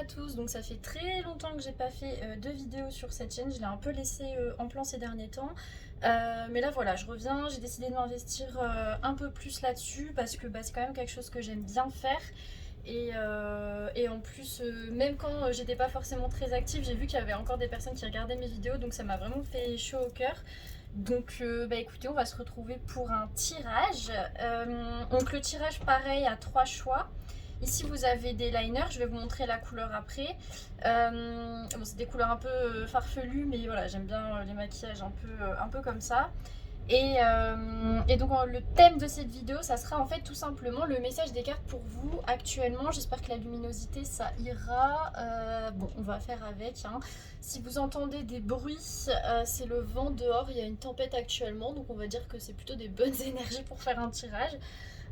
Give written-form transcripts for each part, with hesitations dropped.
tous, donc ça fait très longtemps que j'ai pas fait de vidéos sur cette chaîne, je l'ai un peu laissé en plan ces derniers temps. Mais là voilà, je reviens, j'ai décidé de m'investir un peu plus là-dessus parce que c'est quand même quelque chose que j'aime bien faire. Et en plus, même quand j'étais pas forcément très active, j'ai vu qu'il y avait encore des personnes qui regardaient mes vidéos, donc ça m'a vraiment fait chaud au cœur. Donc écoutez, on va se retrouver pour un tirage. Donc le tirage pareil à 3 choix. Ici vous avez des liners, je vais vous montrer la couleur après. Bon, c'est des couleurs un peu farfelues, mais voilà, j'aime bien les maquillages un peu comme ça. Et donc le thème de cette vidéo, ça sera en fait tout simplement le message des cartes pour vous actuellement. J'espère que la luminosité ça ira. Bon, on va faire avec. Hein. Si vous entendez des bruits, c'est le vent dehors. Il y a une tempête actuellement, donc on va dire que c'est plutôt des bonnes énergies pour faire un tirage.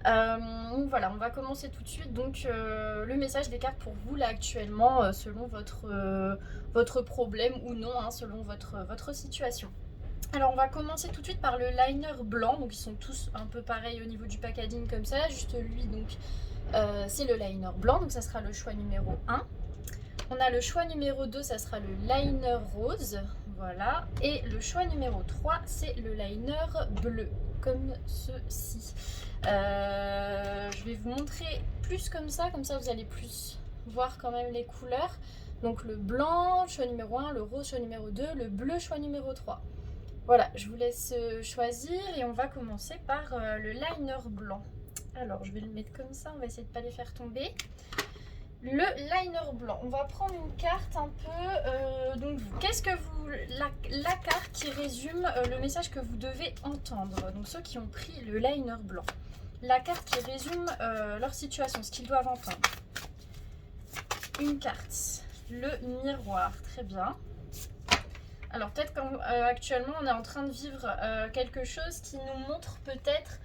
Donc voilà, on va commencer tout de suite. Donc le message des cartes pour vous là actuellement, selon votre problème ou non, hein, selon votre situation. Alors on va commencer tout de suite par le liner blanc, donc ils sont tous un peu pareils au niveau du packaging comme ça, juste lui donc c'est le liner blanc, donc ça sera le choix numéro 1. On a le choix numéro 2, ça sera le liner rose, voilà, et le choix numéro 3 c'est le liner bleu, comme ceci. Je vais vous montrer plus comme ça vous allez plus voir quand même les couleurs. Donc le blanc, choix numéro 1, le rose, choix numéro 2, le bleu, choix numéro 3. Voilà, je vous laisse choisir et on va commencer par le liner blanc. Alors, je vais le mettre comme ça, on va essayer de ne pas les faire tomber. Le liner blanc, on va prendre une carte un peu... donc, qu'est-ce que vous... La carte qui résume le message que vous devez entendre. Donc, ceux qui ont pris le liner blanc. La carte qui résume leur situation, ce qu'ils doivent entendre. Une carte, le miroir, très bien. Alors peut-être qu'actuellement on est en train de vivre quelque chose qui nous montre peut-être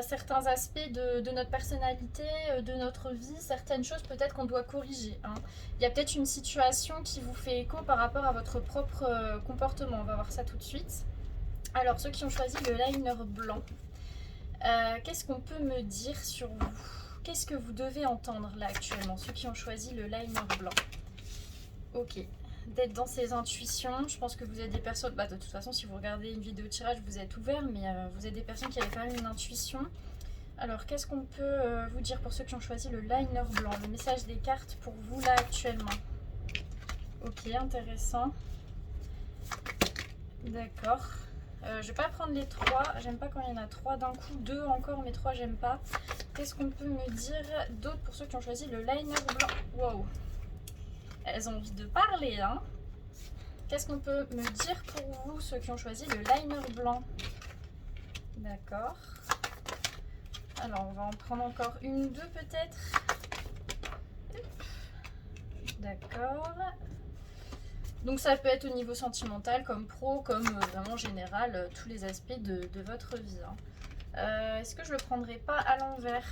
certains aspects de notre personnalité, de notre vie, certaines choses peut-être qu'on doit corriger. Hein. Il y a peut-être une situation qui vous fait écho par rapport à votre propre comportement. On va voir ça tout de suite. Alors ceux qui ont choisi le liner blanc, qu'est-ce qu'on peut me dire sur vous? Qu'est-ce que vous devez entendre là actuellement, ceux qui ont choisi le liner blanc? Ok. D'être dans ses intuitions, je pense que vous êtes des personnes, de toute façon si vous regardez une vidéo de tirage vous êtes ouvert, mais vous êtes des personnes qui avaient quand même une intuition. Alors qu'est-ce qu'on peut vous dire pour ceux qui ont choisi le liner blanc, le message des cartes pour vous là actuellement? Ok, intéressant. D'accord. Je vais pas prendre les 3, j'aime pas quand il y en a 3 d'un coup, 2 encore, mais 3 j'aime pas. Qu'est-ce qu'on peut me dire d'autre pour ceux qui ont choisi le liner blanc? Wow, elles ont envie de parler, hein. Qu'est-ce qu'on peut me dire pour vous, ceux qui ont choisi le liner blanc? D'accord. Alors, on va en prendre encore une ou deux peut-être. D'accord. Donc ça peut être au niveau sentimental, comme pro, comme vraiment général, tous les aspects de votre vie. Hein. Est-ce que je le prendrai pas à l'envers?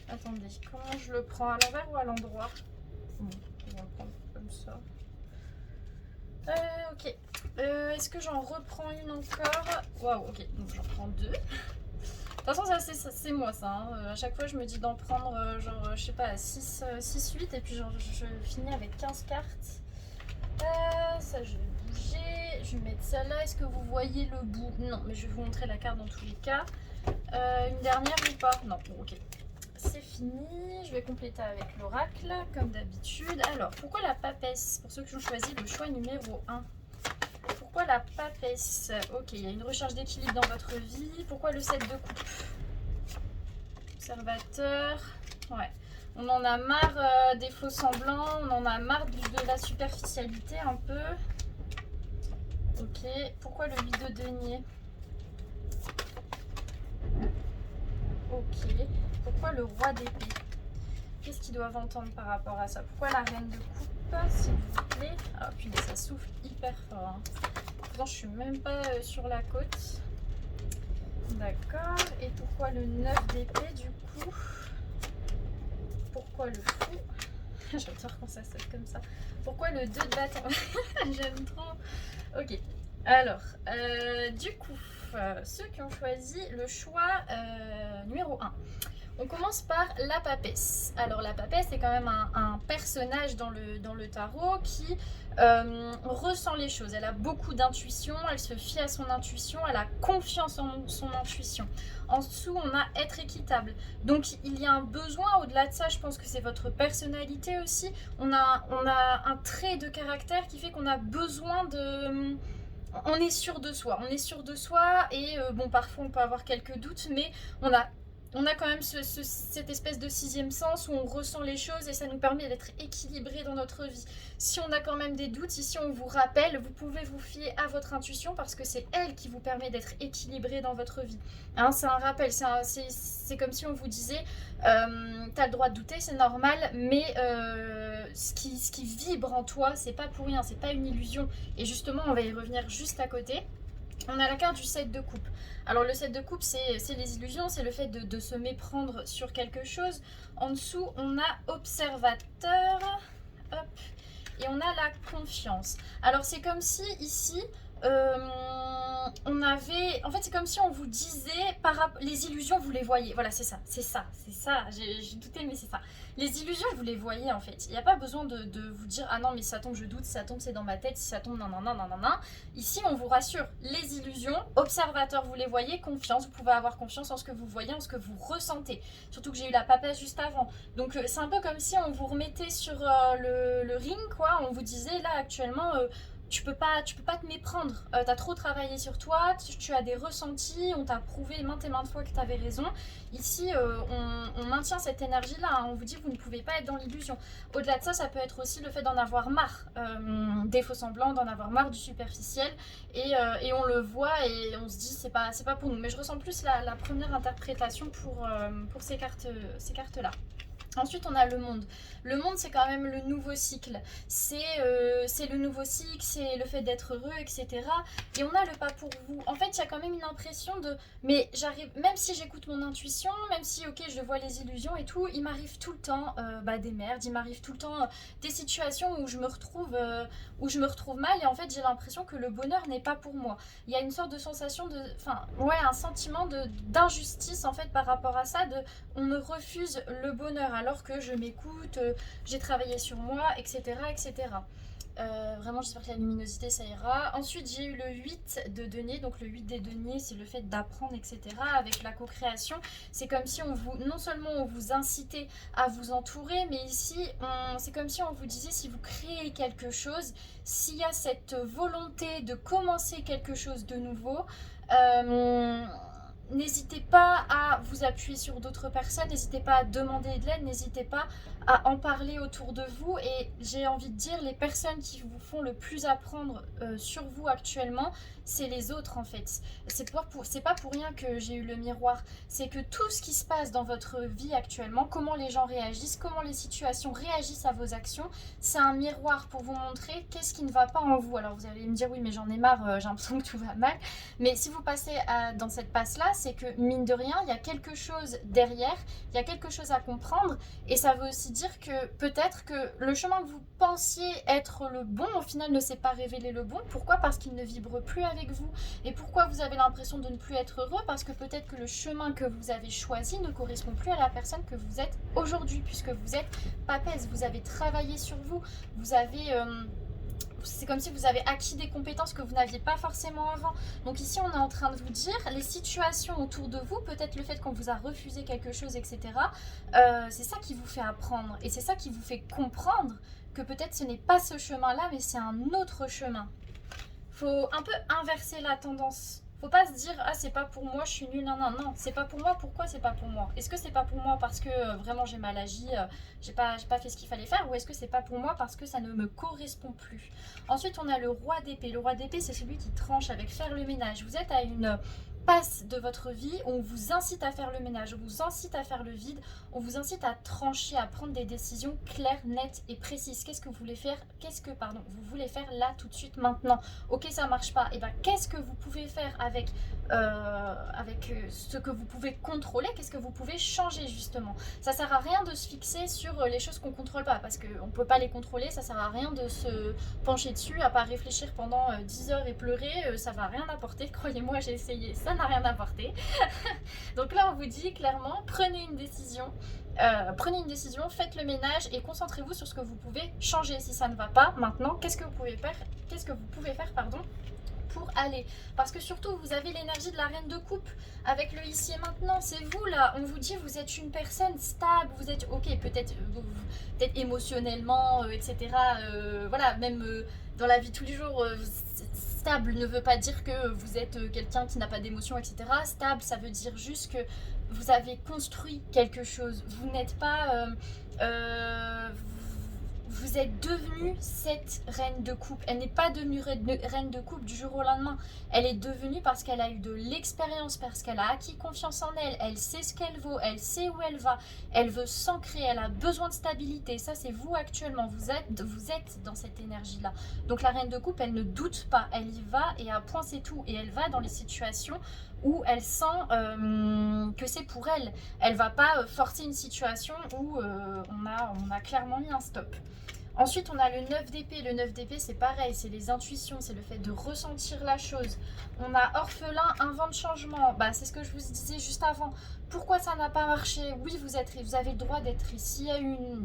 Attendez, comment je le prends? À l'envers ou à l'endroit? Bon, on va le prendre comme ça. Ok. Est-ce que j'en reprends une encore? Waouh, ok. Donc j'en prends 2. De toute façon, ça c'est moi ça. Hein. À chaque fois, je me dis d'en prendre genre, je sais pas, 6-8 et puis genre, je finis avec 15 cartes. Ça, je vais bouger. Je vais mettre celle-là. Est-ce que vous voyez le bout? Non, mais je vais vous montrer la carte dans tous les cas. Une dernière ou pas? Non, bon, ok. C'est fini, je vais compléter avec l'oracle, comme d'habitude. Alors, pourquoi la papesse? Pour ceux qui ont choisi le choix numéro 1. Pourquoi la papesse? Ok, il y a une recherche d'équilibre dans votre vie. Pourquoi le 7 de coupe? Observateur. Ouais. On en a marre des faux semblants, on en a marre de la superficialité un peu. Ok, pourquoi le 8 de denier? Ok. Pourquoi le roi d'épée? Qu'est-ce qu'ils doivent entendre par rapport à ça? Pourquoi la reine de coupe, s'il vous plaît? Ah, puis ça souffle hyper fort. Hein. Pourtant, je suis même pas sur la côte. D'accord. Et pourquoi le 9 d'épée, du coup? Pourquoi le fou? J'adore quand ça sonne comme ça. Pourquoi le 2 de bâton? J'aime trop. Ok. Alors, du coup, ceux qui ont choisi le choix numéro 1. On commence par la papesse. Alors la papesse c'est quand même un personnage dans le tarot qui ressent les choses. Elle a beaucoup d'intuition, elle se fie à son intuition, elle a confiance en son intuition. En dessous, on a être équitable. Donc il y a un besoin, au-delà de ça, je pense que c'est votre personnalité aussi. On a un trait de caractère qui fait qu'on a besoin de... On est sûr de soi, et bon, parfois on peut avoir quelques doutes, mais on a quand même cette espèce de sixième sens où on ressent les choses et ça nous permet d'être équilibré dans notre vie. Si on a quand même des doutes, ici on vous rappelle, vous pouvez vous fier à votre intuition parce que c'est elle qui vous permet d'être équilibré dans votre vie. Hein, c'est un rappel, c'est comme si on vous disait, t'as le droit de douter, c'est normal, mais ce qui vibre en toi, c'est pas pour rien, c'est pas une illusion. Et justement, on va y revenir juste à côté. On a la carte du 7 de coupe. Alors le 7 de coupe, c'est les illusions, c'est le fait de se méprendre sur quelque chose. En dessous, on a observateur, hop, et on a la confiance. Alors c'est comme si ici, on avait... En fait, c'est comme si on vous disait, les illusions, vous les voyez. Voilà, c'est ça. J'ai douté, mais c'est ça. Les illusions, vous les voyez, en fait. Il n'y a pas besoin de vous dire, ah non, mais si ça tombe, je doute, si ça tombe, c'est dans ma tête, si ça tombe, non. Ici, on vous rassure. Les illusions, observateurs, vous les voyez, confiance. Vous pouvez avoir confiance en ce que vous voyez, en ce que vous ressentez. Surtout que j'ai eu la papesse juste avant. Donc, c'est un peu comme si on vous remettait sur le ring, quoi. On vous disait, là, actuellement... tu peux pas te méprendre, t'as trop travaillé sur toi, tu as des ressentis, on t'a prouvé maintes et maintes fois que t'avais raison. Ici, on maintient cette énergie-là, hein. On vous dit que vous ne pouvez pas être dans l'illusion. Au-delà de ça, ça peut être aussi le fait d'en avoir marre, des faux semblants, d'en avoir marre du superficiel, et on le voit et on se dit c'est pas pour nous. Mais je ressens plus la première interprétation pour ces cartes-là. Ensuite, on a le monde. Le monde, c'est quand même le nouveau cycle. C'est le nouveau cycle, c'est le fait d'être heureux, etc. Et on a le pas pour vous. En fait, il y a quand même une impression de... Mais j'arrive, même si j'écoute mon intuition, même si, ok, je vois les illusions et tout, il m'arrive tout le temps des merdes, il m'arrive tout le temps des situations où je me retrouve mal. Et en fait, j'ai l'impression que le bonheur n'est pas pour moi. Il y a une sorte de sensation de... Enfin, ouais, un sentiment d'injustice, en fait, par rapport à ça, on me refuse le bonheur alors que je m'écoute, j'ai travaillé sur moi, etc. etc. Vraiment, j'espère que la luminosité, ça ira. Ensuite, j'ai eu le 8 de denier. Donc, le 8 des deniers, c'est le fait d'apprendre, etc. Avec la co-création, c'est comme si non seulement on vous incitait à vous entourer, mais ici, c'est comme si on vous disait, si vous créez quelque chose, s'il y a cette volonté de commencer quelque chose de nouveau, n'hésitez pas à vous appuyer sur d'autres personnes, n'hésitez pas à demander de l'aide, n'hésitez pas à en parler autour de vous. Et j'ai envie de dire, les personnes qui vous font le plus apprendre sur vous actuellement, c'est les autres en fait. C'est pas pour rien que j'ai eu le miroir. C'est que tout ce qui se passe dans votre vie actuellement, comment les gens réagissent, comment les situations réagissent à vos actions, c'est un miroir pour vous montrer qu'est-ce qui ne va pas en vous. Alors vous allez me dire, oui mais j'en ai marre, j'ai l'impression que tout va mal. Mais si vous passez dans cette passe-là, c'est que mine de rien, il y a quelque chose derrière, il y a quelque chose à comprendre. Et ça veut aussi dire que peut-être que le chemin que vous pensiez être le bon, au final ne s'est pas révélé le bon. Pourquoi? Parce qu'il ne vibre plus avec vous. Et pourquoi vous avez l'impression de ne plus être heureux? Parce que peut-être que le chemin que vous avez choisi ne correspond plus à la personne que vous êtes aujourd'hui, puisque vous êtes papesse, vous avez travaillé sur vous, vous avez... c'est comme si vous avez acquis des compétences que vous n'aviez pas forcément avant. Donc ici, on est en train de vous dire, les situations autour de vous, peut-être le fait qu'on vous a refusé quelque chose, etc. C'est ça qui vous fait apprendre. Et c'est ça qui vous fait comprendre que peut-être ce n'est pas ce chemin-là, mais c'est un autre chemin. Faut un peu inverser la tendance. Faut pas se dire, ah c'est pas pour moi, je suis nulle, non, c'est pas pour moi, pourquoi c'est pas pour moi? Est-ce que c'est pas pour moi parce que vraiment j'ai mal agi, j'ai pas fait ce qu'il fallait faire, ou est-ce que c'est pas pour moi parce que ça ne me correspond plus? Ensuite, on a le roi d'épée. Le roi d'épée, c'est celui qui tranche avec faire le ménage. Vous êtes à une passe de votre vie où on vous incite à faire le ménage, on vous incite à faire le vide, on vous incite à trancher, à prendre des décisions claires, nettes et précises. Qu'est-ce que vous voulez faire? Vous voulez faire là, tout de suite, maintenant? Ok, ça marche pas. Et bien, qu'est-ce que vous pouvez faire avec ce que vous pouvez contrôler? Qu'est-ce que vous pouvez changer justement? Ça sert à rien de se fixer sur les choses qu'on contrôle pas, parce qu'on peut pas les contrôler. Ça sert à rien de se pencher dessus, à pas réfléchir pendant 10 heures et pleurer. Ça va rien apporter. Croyez-moi, j'ai essayé, ça n'a rien apporté. Donc là, on vous dit clairement, prenez une décision. Faites le ménage et concentrez-vous sur ce que vous pouvez changer. Si ça ne va pas maintenant, qu'est-ce que vous pouvez faire, pardon, pour aller. Parce que surtout, vous avez l'énergie de la reine de coupe avec le ici et maintenant. C'est vous là. On vous dit, vous êtes une personne stable. Vous êtes, ok, peut-être émotionnellement, etc. Voilà, même dans la vie de tous les jours, stable ne veut pas dire que vous êtes quelqu'un qui n'a pas d'émotion, etc. Stable, ça veut dire juste que vous avez construit quelque chose. Vous n'êtes pas... vous êtes devenue cette reine de coupe. Elle n'est pas devenue reine de coupe du jour au lendemain. Elle est devenue parce qu'elle a eu de l'expérience, parce qu'elle a acquis confiance en elle. Elle sait ce qu'elle vaut, elle sait où elle va. Elle veut s'ancrer, elle a besoin de stabilité. Ça, c'est vous actuellement. Vous êtes dans cette énergie-là. Donc la reine de coupe, elle ne doute pas. Elle y va et à point c'est tout. Et elle va dans les situations où elle sent que c'est pour elle. Elle va pas forcer une situation où on a clairement mis un stop. Ensuite, on a le 9 d'épée. Le 9 d'épée, c'est pareil, c'est les intuitions, c'est le fait de ressentir la chose. On a orphelin, un vent de changement. Bah, c'est ce que je vous disais juste avant. Pourquoi ça n'a pas marché? Oui, vous avez le droit d'être triste. S'il y a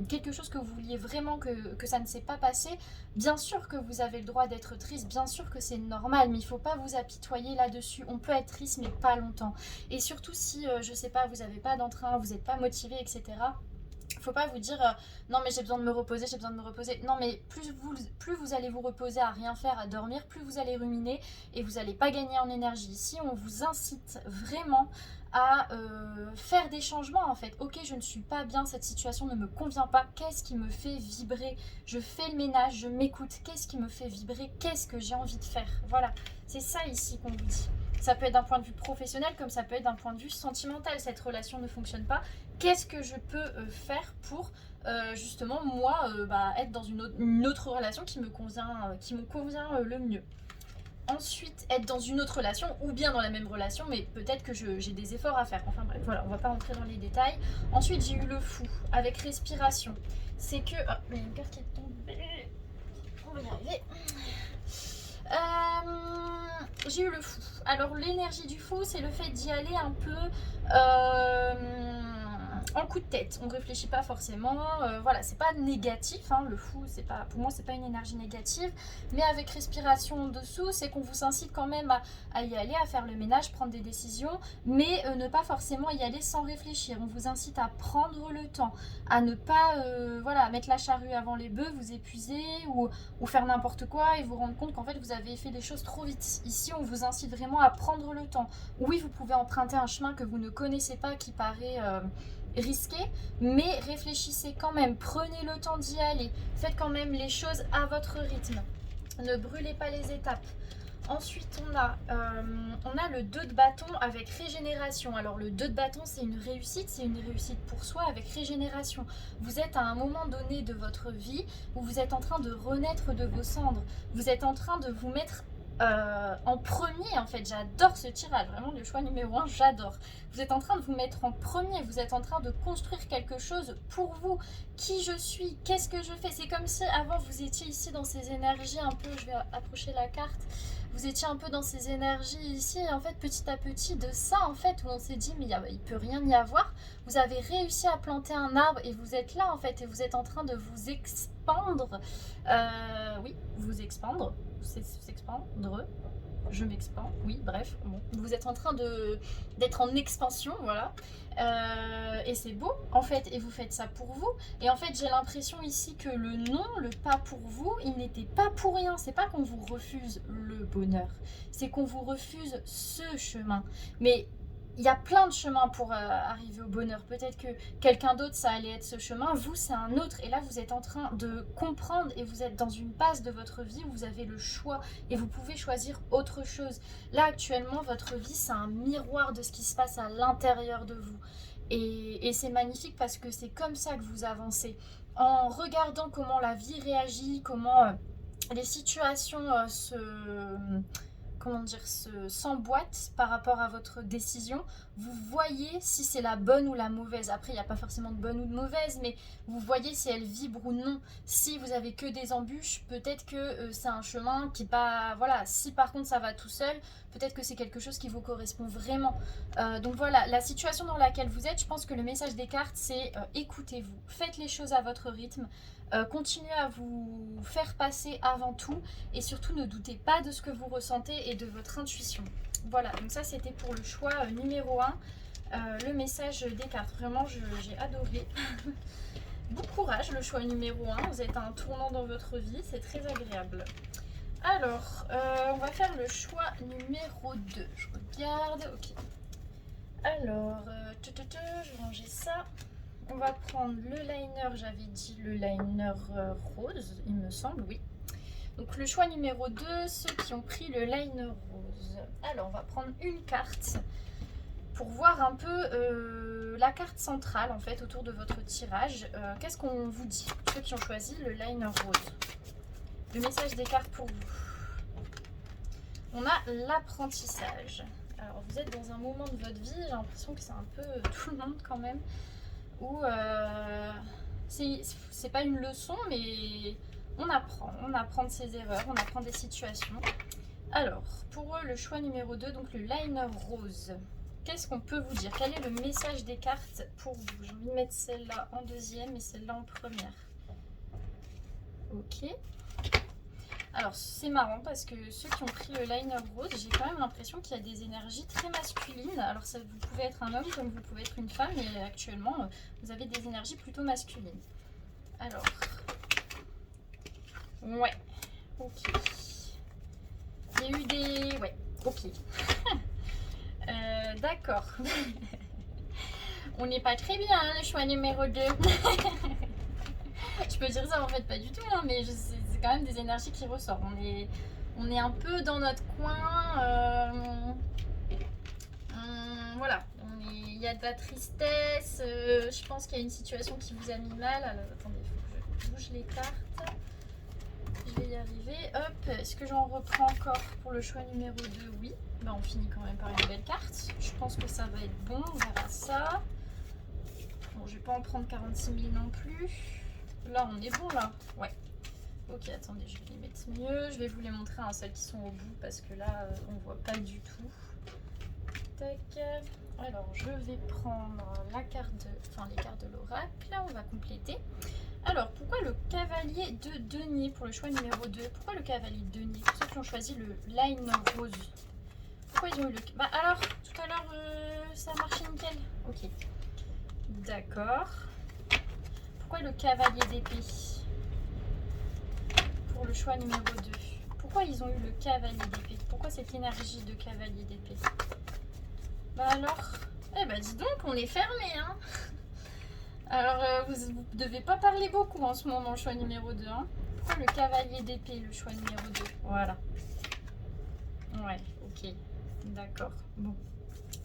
quelque chose que vous vouliez vraiment que ça ne s'est pas passé, bien sûr que vous avez le droit d'être triste, bien sûr que c'est normal, mais il ne faut pas vous apitoyer là-dessus. On peut être triste, mais pas longtemps. Et surtout si, je sais pas, vous n'avez pas d'entrain, vous n'êtes pas motivé, etc. Faut pas vous dire non mais j'ai besoin de me reposer, j'ai besoin de me reposer. Non mais plus vous allez vous reposer à rien faire, à dormir, plus vous allez ruminer et vous n'allez pas gagner en énergie. Ici on vous incite vraiment à faire des changements en fait. Ok, je ne suis pas bien, cette situation ne me convient pas. Qu'est-ce qui me fait vibrer? Je fais le ménage, je m'écoute. Qu'est-ce qui me fait vibrer? Qu'est-ce que j'ai envie de faire? Voilà, c'est ça ici qu'on vous dit. Ça peut être d'un point de vue professionnel comme ça peut être d'un point de vue sentimental. Cette relation ne fonctionne pas. Qu'est-ce que je peux faire pour justement moi être dans une autre relation qui me convient le mieux. Ensuite, être dans une autre relation ou bien dans la même relation, mais peut-être que j'ai des efforts à faire. Enfin bref, voilà, on va pas rentrer dans les détails. Ensuite, j'ai eu le fou avec respiration. C'est que... Oh, il y a une carte qui est tombée. On va y arriver. J'ai eu le fou. Alors l'énergie du fou, c'est le fait d'y aller un peu en coup de tête. On ne réfléchit pas forcément. Voilà, c'est pas négatif. Hein, le fou, c'est pas, pour moi, c'est pas une énergie négative. Mais avec respiration en dessous, c'est qu'on vous incite quand même à y aller, à faire le ménage, prendre des décisions, mais ne pas forcément y aller sans réfléchir. On vous incite à prendre le temps, à ne pas voilà, mettre la charrue avant les bœufs, vous épuiser ou faire n'importe quoi et vous rendre compte qu'en fait vous avez fait les choses trop vite. Ici, on vous incite vraiment à prendre le temps. Oui, vous pouvez emprunter un chemin que vous ne connaissez pas, qui paraît risqué, mais réfléchissez quand même, prenez le temps d'y aller, faites quand même les choses à votre rythme, ne brûlez pas les étapes. Ensuite, on a le 2 de bâton avec régénération. Alors, le 2 de bâton, c'est une réussite pour soi avec régénération. Vous êtes à un moment donné de votre vie où vous êtes en train de renaître de vos cendres. Vous êtes en train de vous mettre en premier, en fait. J'adore ce tirage, vraiment le choix numéro 1, j'adore. Vous êtes en train de vous mettre en premier, vous êtes en train de construire quelque chose pour vous. Qui je suis, qu'est-ce que je fais? C'est comme si avant vous étiez ici dans ces énergies un peu, je vais approcher la carte, vous étiez un peu dans ces énergies ici et en fait petit à petit de ça en fait où on s'est dit mais il peut rien y avoir, vous avez réussi à planter un arbre et vous êtes là en fait et vous êtes en train de vous expandre, oui, vous expandre, s'expandre, je m'expand, oui, bref, bon. Vous êtes en train d'être en expansion, voilà, et c'est beau, en fait, et vous faites ça pour vous, et en fait, j'ai l'impression ici que le non, le pas pour vous, il n'était pas pour rien, c'est pas qu'on vous refuse le bonheur, c'est qu'on vous refuse ce chemin, mais il y a plein de chemins pour arriver au bonheur. Peut-être que quelqu'un d'autre, ça allait être ce chemin. Vous, c'est un autre. Et là, vous êtes en train de comprendre et vous êtes dans une passe de votre vie où vous avez le choix et vous pouvez choisir autre chose. Là, actuellement, votre vie, c'est un miroir de ce qui se passe à l'intérieur de vous. Et c'est magnifique parce que c'est comme ça que vous avancez. En regardant comment la vie réagit, comment les situations comment dire, s'emboîte par rapport à votre décision. Vous voyez si c'est la bonne ou la mauvaise. Après, il n'y a pas forcément de bonne ou de mauvaise, mais vous voyez si elle vibre ou non. Si vous avez que des embûches, peut-être que c'est un chemin qui n'est pas... Voilà, si par contre ça va tout seul, peut-être que c'est quelque chose qui vous correspond vraiment. Donc voilà, la situation dans laquelle vous êtes, je pense que le message des cartes, c'est écoutez-vous, faites les choses à votre rythme. Continuez à vous faire passer avant tout et surtout ne doutez pas de ce que vous ressentez et de votre intuition. Voilà, donc ça c'était pour le choix numéro 1, le message des cartes. Vraiment, j'ai adoré. Bon courage, le choix numéro 1, vous êtes à un tournant dans votre vie, c'est très agréable. Alors, on va faire le choix numéro 2. Je regarde, ok. Alors, je vais ranger ça. On va prendre le liner, j'avais dit le liner rose, il me semble, oui. Donc le choix numéro 2, ceux qui ont pris le liner rose. Alors on va prendre une carte pour voir un peu la carte centrale en fait autour de votre tirage. Qu'est-ce qu'on vous dit, ceux qui ont choisi le liner rose? Le message des cartes pour vous. On a l'apprentissage. Alors vous êtes dans un moment de votre vie, j'ai l'impression que c'est un peu tout le monde quand même. Où c'est pas une leçon, mais on apprend de ses erreurs, on apprend des situations. Alors, pour eux, le choix numéro 2, donc le liner rose. Qu'est-ce qu'on peut vous dire? Quel est le message des cartes pour vous? J'ai envie de mettre celle-là en deuxième et celle-là en première. Ok. Alors, c'est marrant parce que ceux qui ont pris le liner rose, j'ai quand même l'impression qu'il y a des énergies très masculines. Alors, ça, vous pouvez être un homme comme vous pouvez être une femme, mais actuellement, vous avez des énergies plutôt masculines. Alors, ouais, ok. Il y a eu des... Ouais, ok. D'accord. On n'est pas très bien, hein, le choix numéro 2. Je peux dire ça en fait pas du tout, hein, mais c'est quand même des énergies qui ressortent. On est un peu dans notre coin. Voilà, il y a de la tristesse. Je pense qu'il y a une situation qui vous a mis mal. Alors attendez, il faut que je bouge les cartes. Je vais y arriver. Hop, est-ce que j'en reprends encore pour le choix numéro 2? Oui. Ben, on finit quand même par une belle carte. Je pense que ça va être bon, on verra ça. Bon, je vais pas en prendre 46 000 non plus. Là, on est bon, là. Ouais. Ok, attendez, je vais les mettre mieux. Je vais vous les montrer, hein, celles qui sont au bout, parce que là, on voit pas du tout. Tac. Alors, je vais prendre la carte les cartes de l'oracle. On va compléter. Alors, pourquoi le cavalier de denier pour le choix numéro 2? Pourquoi le cavalier de denier? Pour ceux qui ont choisi le liner rose. Pourquoi ils ont eu le... Bah alors, tout à l'heure, ça a marché nickel. Ok. D'accord. Pourquoi le cavalier d'épée pour le choix numéro 2? Pourquoi ils ont eu le cavalier d'épée? Pourquoi cette énergie de cavalier d'épée? Bah alors... Eh bah dis donc, on est fermé, hein. Alors, vous devez pas parler beaucoup en ce moment, le choix numéro 2. Hein. Pourquoi le cavalier d'épée, le choix numéro 2? Voilà. Ouais, ok. D'accord. Bon.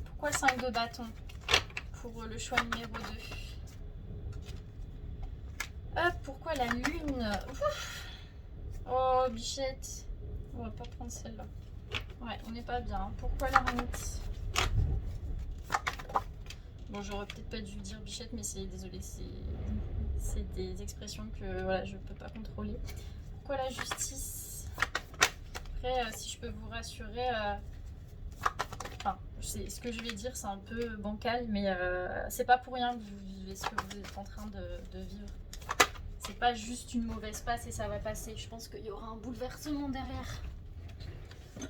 Pourquoi le 5 de bâton pour le choix numéro 2? Hop, pourquoi la lune? Ouf. Oh, bichette. On va pas prendre celle-là. Ouais, on n'est pas bien. Hein. Pourquoi l'ermite? Bon, j'aurais peut-être pas dû dire bichette, mais c'est désolé, c'est des expressions que voilà, je peux pas contrôler. Pourquoi la justice? Après, si je peux vous rassurer, enfin, ce que je vais dire, c'est un peu bancal, mais c'est pas pour rien que vous vivez ce que vous êtes en train de vivre. C'est pas juste une mauvaise passe et ça va passer. Je pense qu'il y aura un bouleversement derrière.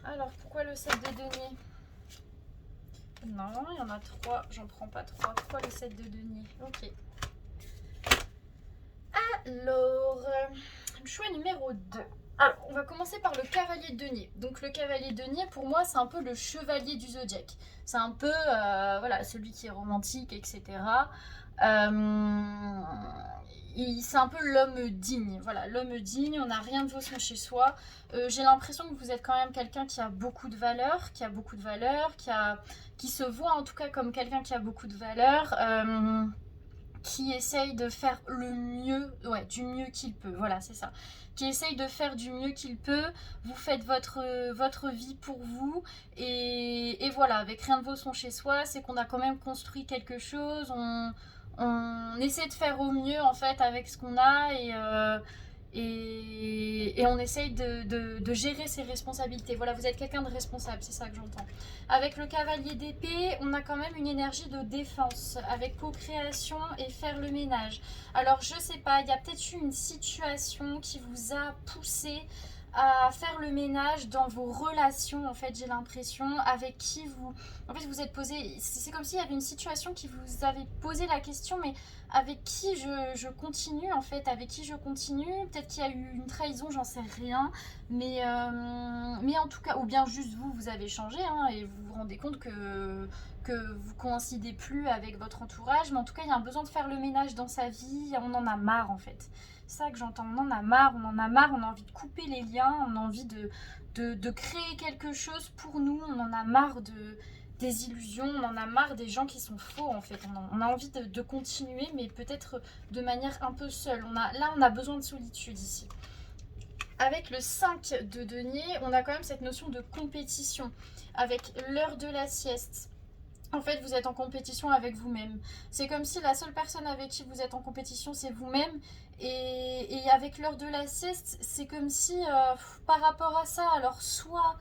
Alors, pourquoi le 7 de denier? Non, il y en a 3, j'en prends pas 3. Pourquoi le 7 de denier? Ok. Alors, choix numéro 2. Alors, on va commencer par le cavalier de denier. Donc, le cavalier de denier, pour moi, c'est un peu le chevalier du zodiaque. C'est un peu, voilà, celui qui est romantique, etc. C'est un peu l'homme digne. Voilà, l'homme digne, on n'a rien de façon chez soi. J'ai l'impression que vous êtes quand même quelqu'un qui a beaucoup de valeur, qui se voit en tout cas comme quelqu'un qui a beaucoup de valeur, qui essaye de faire le mieux, ouais, du mieux qu'il peut, voilà, c'est ça. Qui essaye de faire du mieux qu'il peut, vous faites votre vie pour vous, et voilà, avec rien de vaut son chez soi, c'est qu'on a quand même construit quelque chose, on essaie de faire au mieux en fait avec ce qu'on a, et on essaye de gérer ses responsabilités. Voilà, vous êtes quelqu'un de responsable, c'est ça que j'entends. Avec le cavalier d'épée, on a quand même une énergie de défense, avec co-création et faire le ménage. Alors, je sais pas, il y a peut-être eu une situation qui vous a poussé à faire le ménage dans vos relations, en fait, j'ai l'impression, avec qui vous... En fait, vous êtes posé... C'est comme s'il y avait une situation qui vous avait posé la question, mais avec qui je continue, en fait, avec qui je continue. Peut-être qu'il y a eu une trahison, j'en sais rien, mais en tout cas, ou bien juste vous, vous avez changé, hein, et vous vous rendez compte que vous coïncidez plus avec votre entourage, mais en tout cas, il y a un besoin de faire le ménage dans sa vie, on en a marre, en fait. C'est ça que j'entends, on en a marre, on a envie de couper les liens, on a envie de créer quelque chose pour nous, on en a marre des illusions, on en a marre des gens qui sont faux en fait, on a envie de continuer, mais peut-être de manière un peu seule. Là on a besoin de solitude ici. Avec le 5 de denier, on a quand même cette notion de compétition, avec l'heure de la sieste. En fait, vous êtes en compétition avec vous-même. C'est comme si la seule personne avec qui vous êtes en compétition, c'est vous-même. Et avec l'heure de la sieste, c'est comme si, par rapport à ça, alors soit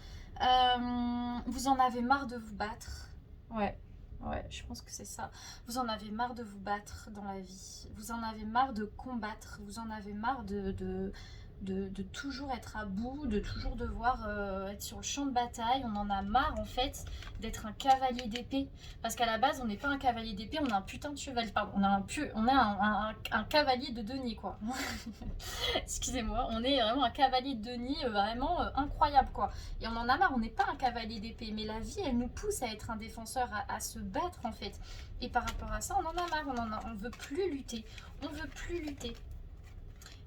vous en avez marre de vous battre. Ouais, ouais, je pense que c'est ça. Vous en avez marre de vous battre dans la vie. Vous en avez marre de combattre. Vous en avez marre de toujours être à bout, de toujours devoir être sur le champ de bataille. On en a marre en fait d'être un cavalier d'épée, parce qu'à la base on n'est pas un cavalier d'épée, on a un putain de cheval, pardon, on a un cavalier de denier quoi. Excusez-moi, on est vraiment un cavalier de denier vraiment incroyable quoi, et on en a marre, on n'est pas un cavalier d'épée, mais la vie elle nous pousse à être un défenseur, à se battre en fait, et par rapport à ça on en a marre, on veut plus lutter, on veut plus lutter.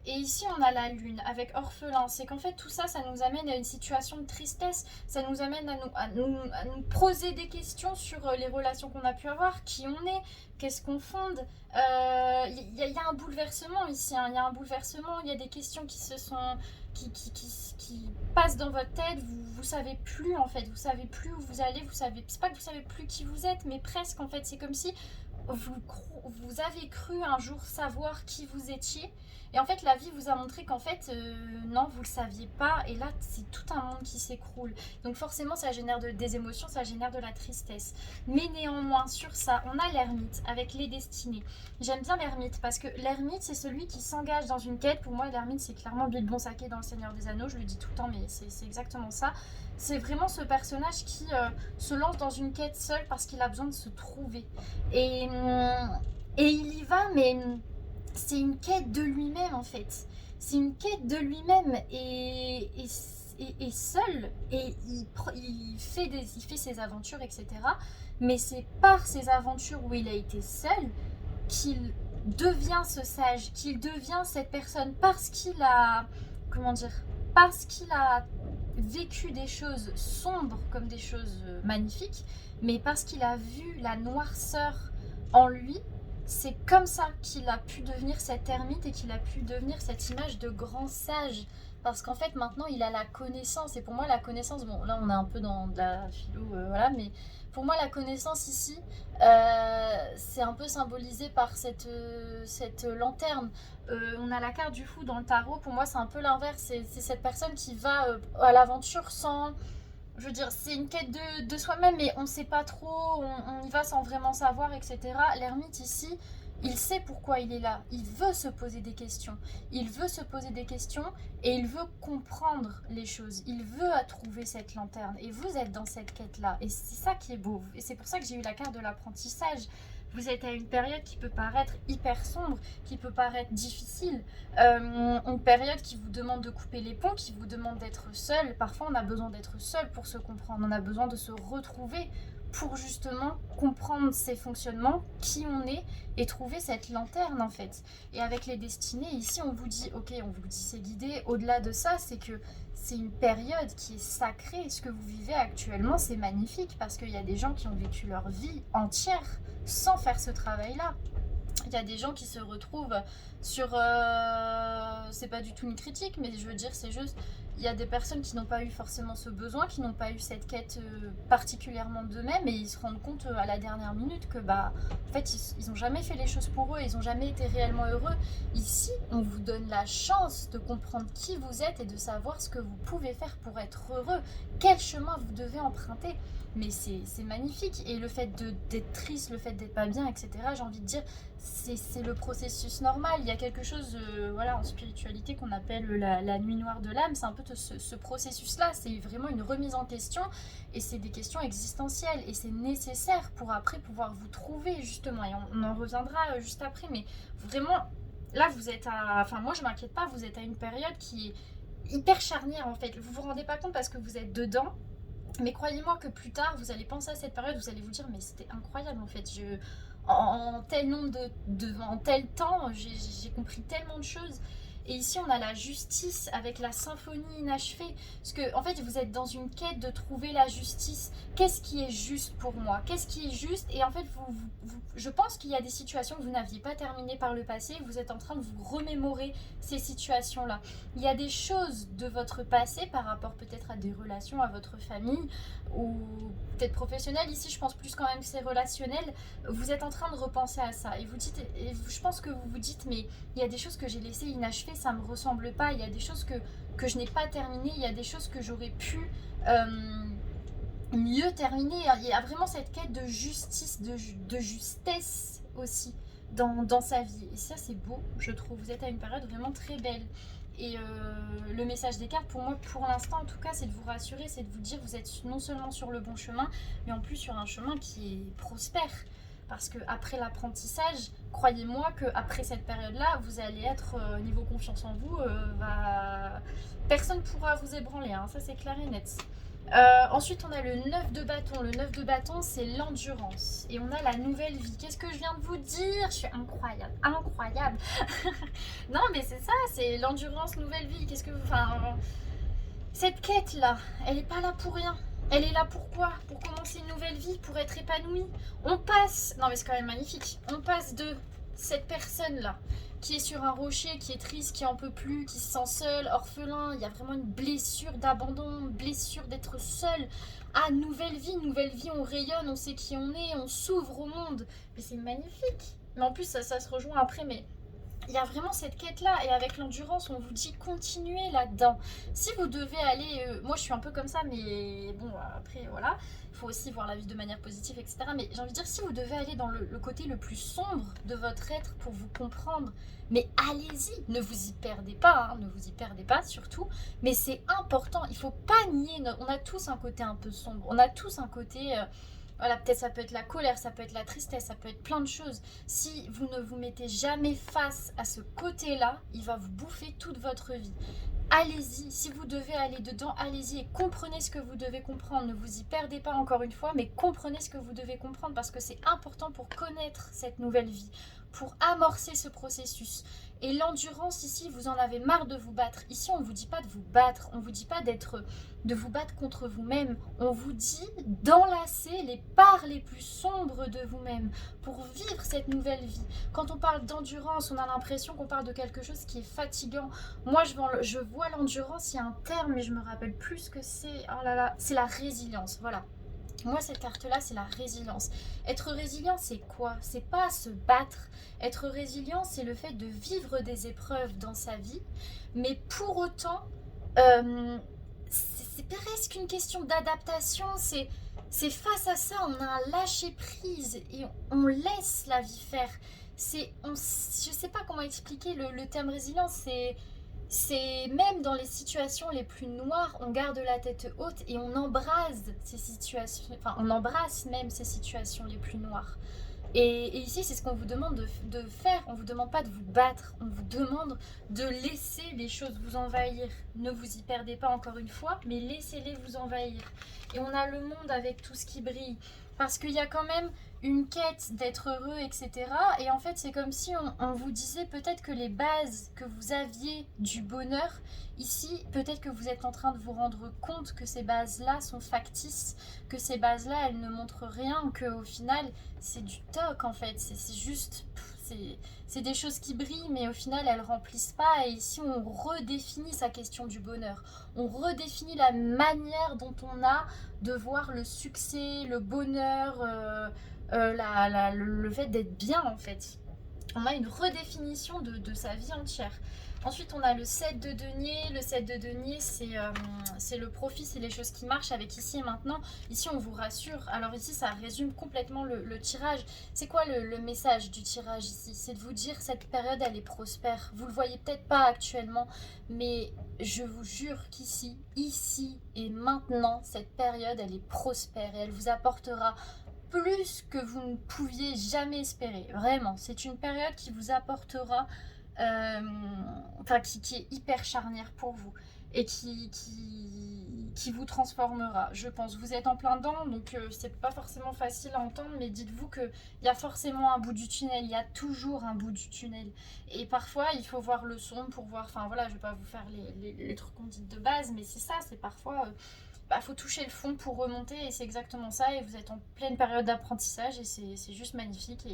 Et ici, on a la lune avec orphelin. C'est qu'en fait, tout ça, ça nous amène à une situation de tristesse. Ça nous amène à nous poser des questions sur les relations qu'on a pu avoir, qui on est, qu'est-ce qu'on fonde. Il y a un bouleversement ici, hein. Il y a un bouleversement, il y a des questions qui se sont... qui passent dans votre tête. Vous savez plus, en fait. Vous savez plus où vous allez. C'est pas que vous savez plus qui vous êtes, mais presque, en fait. C'est comme si vous avez cru un jour savoir qui vous étiez, et en fait la vie vous a montré qu'en fait non, vous le saviez pas, et là c'est tout un monde qui s'écroule, donc forcément ça génère des émotions, ça génère de la tristesse. Mais néanmoins sur ça on a l'ermite avec les destinées. J'aime bien l'ermite parce que l'ermite c'est celui qui s'engage dans une quête. Pour moi l'ermite c'est clairement Bilbon Saké dans le Seigneur des Anneaux, je le dis tout le temps mais c'est exactement ça. C'est vraiment ce personnage qui se lance dans une quête seul parce qu'il a besoin de se trouver. Et il y va, mais c'est une quête de lui-même en fait. C'est une quête de lui-même et seul. Et il fait ses aventures, etc. Mais c'est par ses aventures où il a été seul qu'il devient ce sage, qu'il devient cette personne, parce qu'il a... Comment dire? Parce qu'il a vécu des choses sombres comme des choses magnifiques, mais parce qu'il a vu la noirceur en lui, c'est comme ça qu'il a pu devenir cet ermite et qu'il a pu devenir cette image de grand sage. Parce qu'en fait, maintenant, il a la connaissance. Et pour moi, la connaissance, bon, là, on est un peu dans de la philo, voilà, mais pour moi, la connaissance ici, c'est un peu symbolisé par cette lanterne. On a la carte du fou dans le tarot. Pour moi, c'est un peu l'inverse. C'est cette personne qui va à l'aventure sans... Je veux dire, c'est une quête de soi-même, mais on ne sait pas trop, on y va sans vraiment savoir, etc. L'ermite ici, il sait pourquoi il est là. Il veut se poser des questions. Il veut se poser des questions et il veut comprendre les choses. Il veut trouver cette lanterne. Et vous êtes dans cette quête-là. Et c'est ça qui est beau. Et c'est pour ça que j'ai eu la carte de l'apprentissage. Vous êtes à une période qui peut paraître hyper sombre, qui peut paraître difficile, une période qui vous demande de couper les ponts, qui vous demande d'être seul. Parfois, on a besoin d'être seul pour se comprendre, on a besoin de se retrouver pour justement comprendre ses fonctionnements, qui on est, et trouver cette lanterne en fait. Et avec les destinées, ici on vous dit, ok, on vous dit c'est guidé, au-delà de ça, c'est que c'est une période qui est sacrée. Ce que vous vivez actuellement, c'est magnifique, parce qu'il y a des gens qui ont vécu leur vie entière sans faire ce travail-là. Il y a des gens qui se retrouvent sur... c'est pas du tout une critique, mais je veux dire, c'est juste... Il y a des personnes qui n'ont pas eu forcément ce besoin, qui n'ont pas eu cette quête particulièrement d'eux-mêmes, et ils se rendent compte à la dernière minute que, bah, en fait, ils n'ont jamais fait les choses pour eux, ils n'ont jamais été réellement heureux. Ici, on vous donne la chance de comprendre qui vous êtes et de savoir ce que vous pouvez faire pour être heureux, quel chemin vous devez emprunter. Mais c'est magnifique. Et le fait d'être triste, le fait d'être pas bien, etc., j'ai envie de dire, c'est le processus normal. Il y a quelque chose voilà, en spiritualité qu'on appelle la nuit noire de l'âme. C'est un peu ce processus-là. C'est vraiment une remise en question. Et c'est des questions existentielles. Et c'est nécessaire pour après pouvoir vous trouver, justement. Et on en reviendra juste après. Mais vraiment, là, vous êtes à... Enfin, moi, je m'inquiète pas. Vous êtes à une période qui est hyper charnière, en fait. Vous vous rendez pas compte parce que vous êtes dedans. Mais croyez-moi que plus tard, vous allez penser à cette période, vous allez vous dire, mais c'était incroyable en fait. En tel nombre en tel temps, j'ai compris tellement de choses. Et ici, on a la justice avec la symphonie inachevée. Parce que, en fait, vous êtes dans une quête de trouver la justice. Qu'est-ce qui est juste pour moi? Qu'est-ce qui est juste? Et en fait, je pense qu'il y a des situations que vous n'aviez pas terminées par le passé. Vous êtes en train de vous remémorer ces situations-là. Il y a des choses de votre passé par rapport peut-être à des relations, à votre famille ou peut-être professionnelle. Ici, je pense plus quand même que c'est relationnel. Vous êtes en train de repenser à ça. Et je pense que vous vous dites, mais il y a des choses que j'ai laissées inachevées, ça me ressemble pas. Il y a des choses que je n'ai pas terminées. Il y a des choses que j'aurais pu mieux terminer. Il y a vraiment cette quête de justice, de justesse aussi dans sa vie. Et ça, c'est beau, je trouve. Vous êtes à une période vraiment très belle. Et le message des cartes, pour moi, pour l'instant en tout cas, c'est de vous rassurer, c'est de vous dire vous êtes non seulement sur le bon chemin, mais en plus sur un chemin qui est prospère. Parce que après l'apprentissage, croyez-moi qu'après cette période-là, vous allez être niveau confiance en vous, personne ne pourra vous ébranler, hein, ça c'est clair et net. Ensuite, on a le 9 de bâton. Le 9 de bâton, c'est l'endurance. Et on a la nouvelle vie. Qu'est-ce que je viens de vous dire? Je suis incroyable, incroyable. Non, mais c'est ça, c'est l'endurance, nouvelle vie. Qu'est-ce que vous... Enfin, cette quête-là, elle n'est pas là pour rien. Elle est là pour quoi? Pour commencer une nouvelle vie, pour être épanouie. On passe... Non, mais c'est quand même magnifique. On passe de cette personne-là qui est sur un rocher, qui est triste, qui en peut plus, qui se sent seul, orphelin. Il y a vraiment une blessure d'abandon, une blessure d'être seul. Ah, nouvelle vie, on rayonne, on sait qui on est, on s'ouvre au monde. Mais c'est magnifique. Mais en plus, ça se rejoint après, mais... Il y a vraiment cette quête-là, et avec l'endurance, on vous dit continuez là-dedans. Si vous devez aller... moi, je suis un peu comme ça, mais bon, après, voilà. Il faut aussi voir la vie de manière positive, etc. Mais j'ai envie de dire, si vous devez aller dans le côté le plus sombre de votre être pour vous comprendre, mais allez-y, ne vous y perdez pas, hein, ne vous y perdez pas surtout. Mais c'est important, il ne faut pas nier, on a tous un côté un peu sombre, on a tous un côté... voilà, peut-être ça peut être la colère, ça peut être la tristesse, ça peut être plein de choses. Si vous ne vous mettez jamais face à ce côté-là, il va vous bouffer toute votre vie. Allez-y, si vous devez aller dedans, allez-y et comprenez ce que vous devez comprendre. Ne vous y perdez pas encore une fois, mais comprenez ce que vous devez comprendre parce que c'est important pour connaître cette nouvelle vie, pour amorcer ce processus. Et l'endurance ici, vous en avez marre de vous battre. Ici, on ne vous dit pas de vous battre, on ne vous dit pas de vous battre contre vous-même. On vous dit d'enlacer les parts les plus sombres de vous-même pour vivre cette nouvelle vie. Quand on parle d'endurance, on a l'impression qu'on parle de quelque chose qui est fatigant. Moi, je vois l'endurance, il y a un terme, mais je me rappelle plus ce que c'est. Oh là là, c'est la résilience, voilà. Moi, cette carte-là, c'est la résilience. Être résilient, c'est quoi? C'est pas se battre. Être résilient, c'est le fait de vivre des épreuves dans sa vie, mais pour autant, c'est presque une question d'adaptation. C'est face à ça, on a un lâcher-prise et on laisse la vie faire. Je sais pas comment expliquer le terme résilience, c'est même dans les situations les plus noires, on garde la tête haute et on embrase ces situations, enfin on embrasse même ces situations les plus noires. Et ici, c'est ce qu'on vous demande de faire. On ne vous demande pas de vous battre, on vous demande de laisser les choses vous envahir. Ne vous y perdez pas encore une fois, mais laissez-les vous envahir. Et on a le monde avec tout ce qui brille. Parce qu'il y a quand même une quête d'être heureux, etc. Et en fait, c'est comme si on vous disait peut-être que les bases que vous aviez du bonheur, ici, peut-être que vous êtes en train de vous rendre compte que ces bases-là sont factices, que ces bases-là, elles ne montrent rien, qu'au final, c'est du toc en fait. C'est juste, c'est des choses qui brillent, mais au final, elles remplissent pas. Et ici, on redéfinit sa question du bonheur. On redéfinit la manière dont on a de voir le succès, le bonheur, le fait d'être bien, en fait. On a une redéfinition de sa vie entière. Ensuite, on a le 7 de denier. Le 7 de denier, c'est le profit, c'est les choses qui marchent avec ici et maintenant. Ici, on vous rassure. Alors ici, ça résume complètement le tirage. C'est quoi le message du tirage ici? C'est de vous dire, cette période, elle est prospère. Vous le voyez peut-être pas actuellement, mais je vous jure qu'ici, ici et maintenant, cette période, elle est prospère et elle vous apportera plus que vous ne pouviez jamais espérer. Vraiment, c'est une période qui vous apportera, qui est hyper charnière pour vous et qui vous transformera, je pense. Vous êtes en plein dedans, donc c'est pas forcément facile à entendre, mais dites-vous qu'il y a forcément un bout du tunnel, il y a toujours un bout du tunnel. Et parfois, il faut voir le son pour voir, enfin voilà, je vais pas vous faire les trucs qu'on dit de base, mais c'est ça, c'est parfois... faut toucher le fond pour remonter et c'est exactement ça et vous êtes en pleine période d'apprentissage et c'est juste magnifique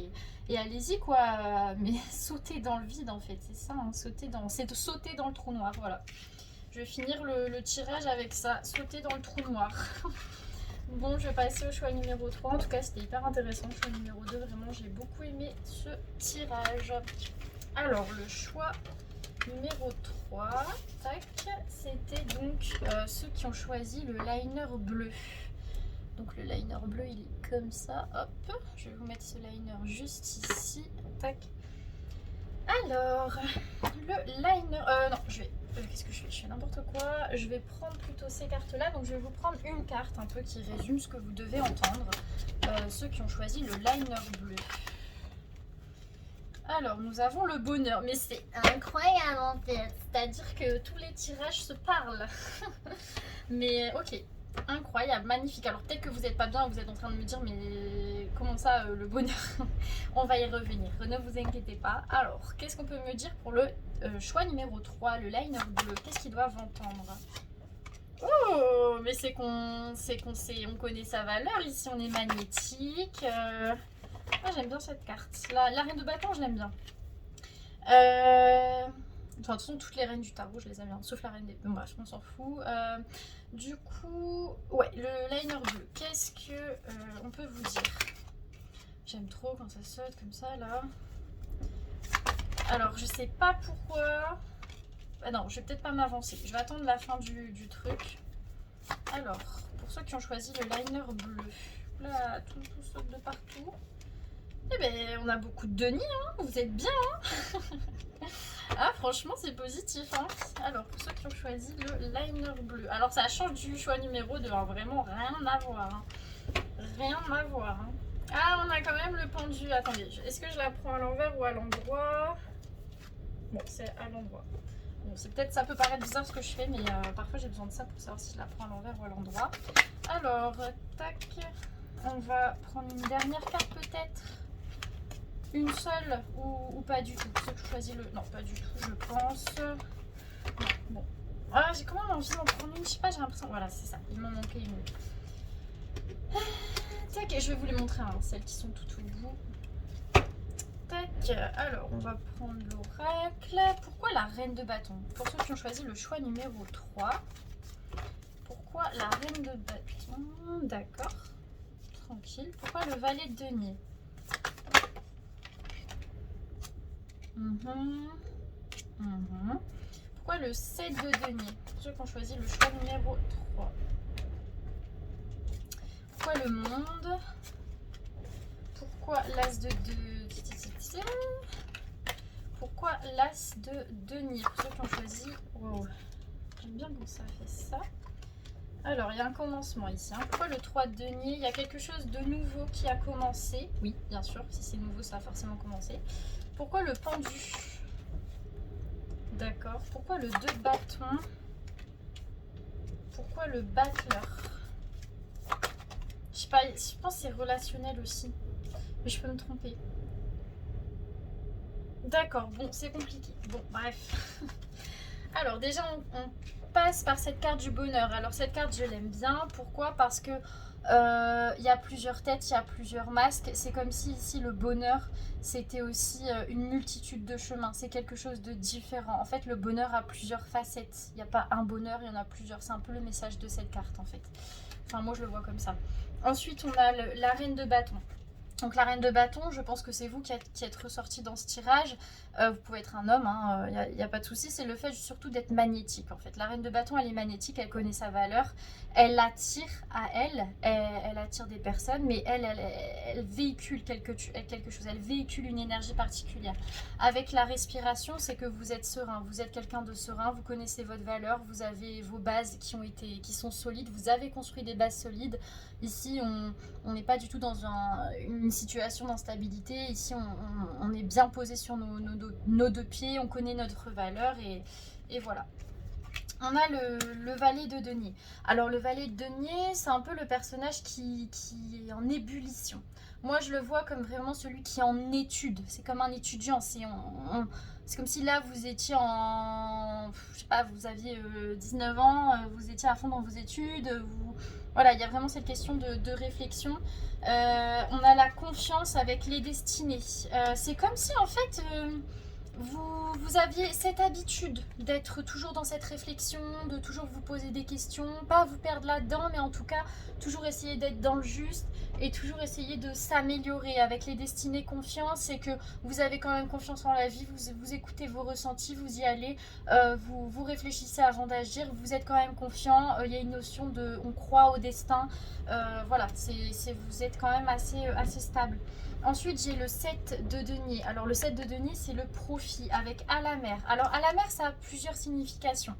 et allez-y quoi, mais sautez dans le vide en fait, c'est ça, hein, c'est de sauter dans le trou noir, voilà. Je vais finir le tirage avec ça, sauter dans le trou noir. Bon, je vais passer au choix numéro 3, en tout cas c'était hyper intéressant, le choix numéro 2, vraiment j'ai beaucoup aimé ce tirage. Alors le choix numéro 3, tac, c'était donc ceux qui ont choisi le liner bleu. Donc le liner bleu, il est comme ça, hop, je vais vous mettre ce liner juste ici, tac. Alors, le liner, non, qu'est-ce que je fais? Je fais n'importe quoi, je vais prendre plutôt ces cartes-là, donc je vais vous prendre une carte un peu qui résume ce que vous devez entendre, ceux qui ont choisi le liner bleu. Alors, nous avons le bonheur, mais c'est incroyable en fait, c'est-à-dire que tous les tirages se parlent. Mais ok, incroyable, magnifique. Alors peut-être que vous n'êtes pas bien, vous êtes en train de me dire, mais comment ça, le bonheur? On va y revenir, ne vous inquiétez pas. Alors, qu'est-ce qu'on peut me dire pour le choix numéro 3, le liner bleu? Qu'est-ce qu'ils doivent entendre? Oh, mais on connaît sa valeur, ici on est magnétique. Ah, j'aime bien cette carte. La reine de bâton, je l'aime bien. Enfin, de toute façon, toutes les reines du tarot, je les aime bien. Sauf la reine des... Bon, bref, on s'en fout. Du coup, ouais, le liner bleu. Qu'est-ce que on peut vous dire? J'aime trop quand ça saute comme ça, là. Alors, je sais pas pourquoi... Ah non, je vais peut-être pas m'avancer. Je vais attendre la fin du truc. Alors, pour ceux qui ont choisi le liner bleu. Là, tout saute de partout. Eh ben, on a beaucoup de Denis, hein, vous êtes bien. Hein. Ah, franchement, c'est positif. Hein. Alors, pour ceux qui ont choisi le liner bleu. Alors, ça change du choix numéro 2. Hein. Vraiment, rien à voir. Hein. Rien à voir. Hein. Ah, on a quand même le pendu. Attendez, est-ce que je la prends à l'envers ou à l'endroit? Bon, c'est à l'endroit. Bon, c'est peut-être, ça peut paraître bizarre ce que je fais, mais parfois j'ai besoin de ça pour savoir si je la prends à l'envers ou à l'endroit. Alors, tac. On va prendre une dernière carte peut-être. Une seule ou pas du tout? Ceux qui choisissent le... Non, pas du tout, je pense. Non, bon. Ah, j'ai quand même envie d'en prendre une, je sais pas, j'ai l'impression... Voilà, c'est ça, il m'en manquait une. Tac, je vais vous les montrer, hein, celles qui sont tout au bout. Tac, alors on va prendre l'oracle. Pourquoi la reine de bâton? Pour ceux qui ont choisi le choix numéro 3. Pourquoi la reine de bâton? D'accord, tranquille. Pourquoi le valet de denier? Pourquoi le 7 de denier? Pour ceux qui ont choisi le choix numéro 3. Pourquoi le monde? Pourquoi l'as de Pourquoi l'as de denier? Pour ceux qui ont choisi... Wow. J'aime bien quand ça fait ça. Alors, il y a un commencement ici. Hein. Pourquoi le 3 de denier? Il y a quelque chose de nouveau qui a commencé. Oui, bien sûr, si c'est nouveau, ça a forcément commencé. Pourquoi le pendu? D'accord. Pourquoi le 2 de bâton? Pourquoi le battleur? Je sais pas, je pense que c'est relationnel aussi. Mais je peux me tromper. D'accord, bon, c'est compliqué. Bon, bref. Alors, déjà, on passe par cette carte du bonheur. Alors, cette carte, je l'aime bien. Pourquoi? Parce que Il y a plusieurs têtes, il y a plusieurs masques. C'est comme si ici le bonheur, c'était aussi une multitude de chemins. C'est quelque chose de différent. En fait, le bonheur a plusieurs facettes. Il n'y a pas un bonheur, il y en a plusieurs. C'est un peu le message de cette carte en fait. Enfin, moi je le vois comme ça. Ensuite, on a la reine de bâton. Donc la reine de bâton, je pense que c'est vous qui êtes ressorti dans ce tirage. Vous pouvez être un homme, il n'y a pas de souci. C'est le fait surtout d'être magnétique en fait. La reine de bâton, elle est magnétique, elle connaît sa valeur. Elle attire à elle attire des personnes, mais elle véhicule quelque chose. Elle véhicule une énergie particulière. Avec la respiration, c'est que vous êtes serein. Vous êtes quelqu'un de serein, vous connaissez votre valeur, vous avez vos bases qui sont solides. Vous avez construit des bases solides. Ici, on n'est pas du tout dans une situation d'instabilité. Ici, on est bien posé sur nos deux pieds, on connaît notre valeur et voilà. On a le valet de denier. Alors le valet de denier, c'est un peu le personnage qui est en ébullition. Moi, je le vois comme vraiment celui qui est en étude. C'est comme un étudiant. C'est comme si là, vous étiez je sais pas, vous aviez 19 ans, vous étiez à fond dans vos études. Voilà, il y a vraiment cette question de réflexion. On a la confiance avec les destinées. C'est comme si, en fait... vous aviez cette habitude d'être toujours dans cette réflexion, de toujours vous poser des questions, pas vous perdre là-dedans, mais en tout cas, toujours essayer d'être dans le juste et toujours essayer de s'améliorer. Avec les destinées confiance, c'est que vous avez quand même confiance en la vie, vous écoutez vos ressentis, vous y allez, vous réfléchissez avant d'agir, vous êtes quand même confiant, il y a une notion de on croit au destin, voilà, vous êtes quand même assez stable. Ensuite, j'ai le 7 de denier. Alors, le 7 de denier, c'est le profit avec à la mer. Alors, à la mer, ça a plusieurs significations.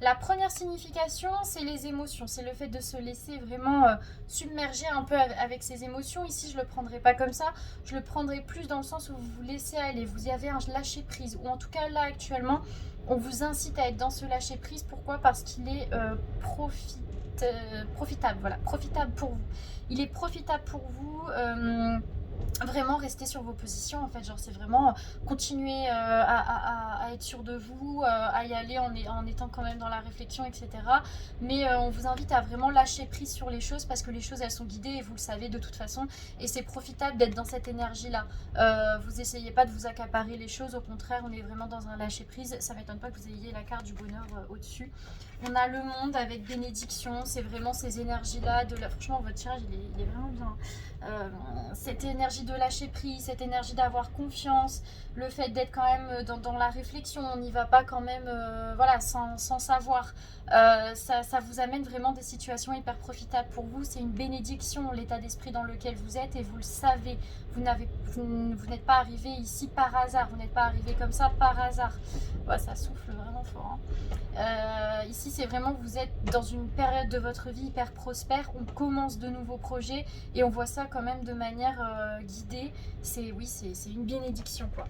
La première signification, c'est les émotions. C'est le fait de se laisser vraiment submerger un peu avec ses émotions. Ici, je ne le prendrai pas comme ça. Je le prendrai plus dans le sens où vous vous laissez aller. Vous y avez un lâcher-prise. Ou en tout cas, là, actuellement, on vous incite à être dans ce lâcher-prise. Pourquoi? Parce qu'il est profitable. Voilà, profitable pour vous. Il est profitable pour vous. Vraiment rester sur vos positions en fait, genre c'est vraiment continuer à être sûr de vous, à y aller en étant quand même dans la réflexion, etc. Mais on vous invite à vraiment lâcher prise sur les choses parce que les choses elles sont guidées et vous le savez de toute façon et c'est profitable d'être dans cette énergie là. Vous essayez pas de vous accaparer les choses, au contraire on est vraiment dans un lâcher prise. Ça m'étonne pas que vous ayez la carte du bonheur au-dessus. On a le monde avec bénédiction, c'est vraiment ces énergies là franchement votre tirage il est vraiment bien. Cette énergie de lâcher prise, cette énergie d'avoir confiance, le fait d'être quand même dans la réflexion, on n'y va pas quand même voilà, sans savoir. Ça vous amène vraiment des situations hyper profitables pour vous. C'est une bénédiction l'état d'esprit dans lequel vous êtes et vous le savez. Vous n'êtes pas arrivé ici par hasard, vous n'êtes pas arrivé comme ça par hasard. Ouais, ça souffle vraiment fort. Ici, c'est vraiment vous êtes dans une période de votre vie hyper prospère. On commence de nouveaux projets et on voit ça quand même de manière guidée. C'est une bénédiction quoi.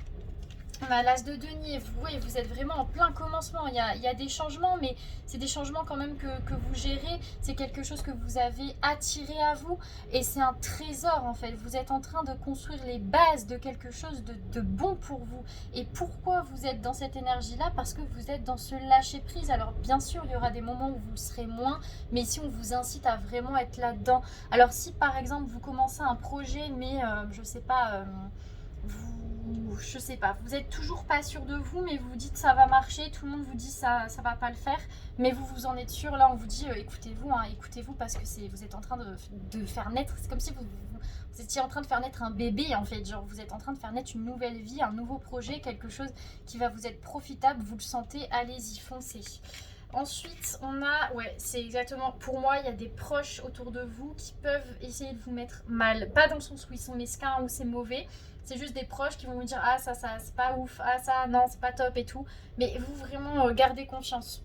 On a l'as de denier, vous êtes vraiment en plein commencement, il y a des changements, mais c'est des changements quand même que vous gérez, c'est quelque chose que vous avez attiré à vous, et c'est un trésor en fait, vous êtes en train de construire les bases de quelque chose de bon pour vous. Et pourquoi vous êtes dans cette énergie-là? Parce que vous êtes dans ce lâcher-prise. Alors bien sûr, il y aura des moments où vous le serez moins, mais ici on vous incite à vraiment être là-dedans. Alors si par exemple vous commencez un projet, mais je sais pas... je sais pas, vous êtes toujours pas sûr de vous, mais vous vous dites ça va marcher, tout le monde vous dit ça va pas le faire, mais vous en êtes sûr. Là on vous dit écoutez-vous, écoutez-vous parce que vous êtes en train de faire naître, c'est comme si vous étiez en train de faire naître un bébé en fait, genre vous êtes en train de faire naître une nouvelle vie, un nouveau projet, quelque chose qui va vous être profitable, vous le sentez, allez-y, foncez. Ensuite, on a, c'est exactement, pour moi, il y a des proches autour de vous qui peuvent essayer de vous mettre mal. Pas dans le sens où ils sont mesquins ou c'est mauvais, c'est juste des proches qui vont vous dire ah ça c'est pas ouf, ah ça non c'est pas top et tout. Mais vous vraiment gardez confiance.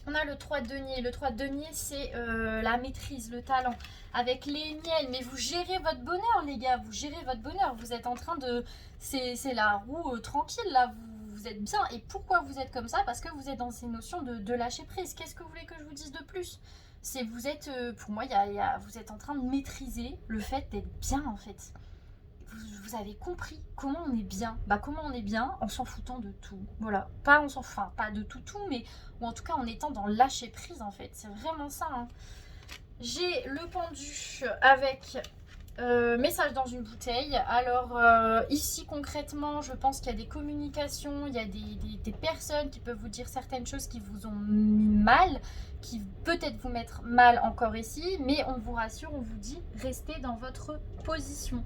On a le 3 de denier. Le 3 de denier, c'est la maîtrise, le talent. Avec les miels, mais vous gérez votre bonheur, les gars. Vous gérez votre bonheur. Vous êtes en train de... C'est la roue tranquille, là. Vous êtes bien. Et pourquoi vous êtes comme ça? Parce que vous êtes dans ces notions de lâcher prise. Qu'est-ce que vous voulez que je vous dise de plus? Vous êtes... pour moi, vous êtes en train de maîtriser le fait d'être bien, en fait. Vous avez compris comment on est bien. Comment on est bien en s'en foutant de tout. Voilà. Pas de tout, mais ou en tout cas en étant dans le lâcher prise en fait. C'est vraiment ça. J'ai le pendu avec message dans une bouteille. Alors ici concrètement, je pense qu'il y a des communications, il y a des personnes qui peuvent vous dire certaines choses qui vous ont mis mal, qui peut-être vous mettre mal encore ici, mais on vous rassure, on vous dit restez dans votre position.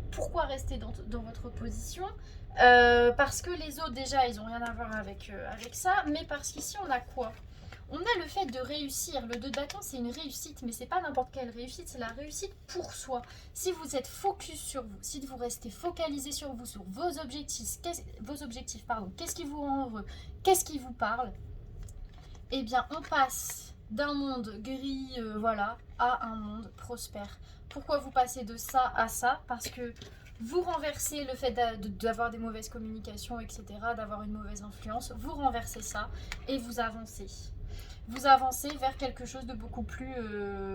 Pourquoi rester dans votre position? Parce que les autres déjà ils n'ont rien à voir avec ça, mais parce qu'ici on a quoi? On a le fait de réussir. Le 2 de bâton, c'est une réussite, mais c'est pas n'importe quelle réussite, c'est la réussite pour soi. Si vous êtes focus sur vous, si vous restez focalisé sur vous, sur vos objectifs, qu'est-ce qui vous rend heureux, qu'est-ce qui vous parle, eh bien, on passe d'un monde gris, voilà, à un monde prospère. Pourquoi vous passez de ça à ça? Parce que vous renversez le fait d'avoir des mauvaises communications, etc., d'avoir une mauvaise influence, vous renversez ça et vous avancez. Vous avancez vers quelque chose de beaucoup plus,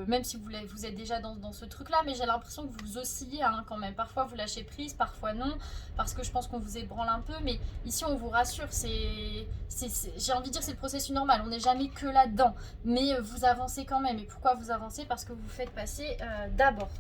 même si vous êtes déjà dans ce truc là, mais j'ai l'impression que vous oscillez hein, quand même, parfois vous lâchez prise, parfois non, parce que je pense qu'on vous ébranle un peu, mais ici on vous rassure, j'ai envie de dire c'est le processus normal, on n'est jamais que là-dedans, mais vous avancez quand même. Et pourquoi vous avancez? Parce que vous faites passer d'abord.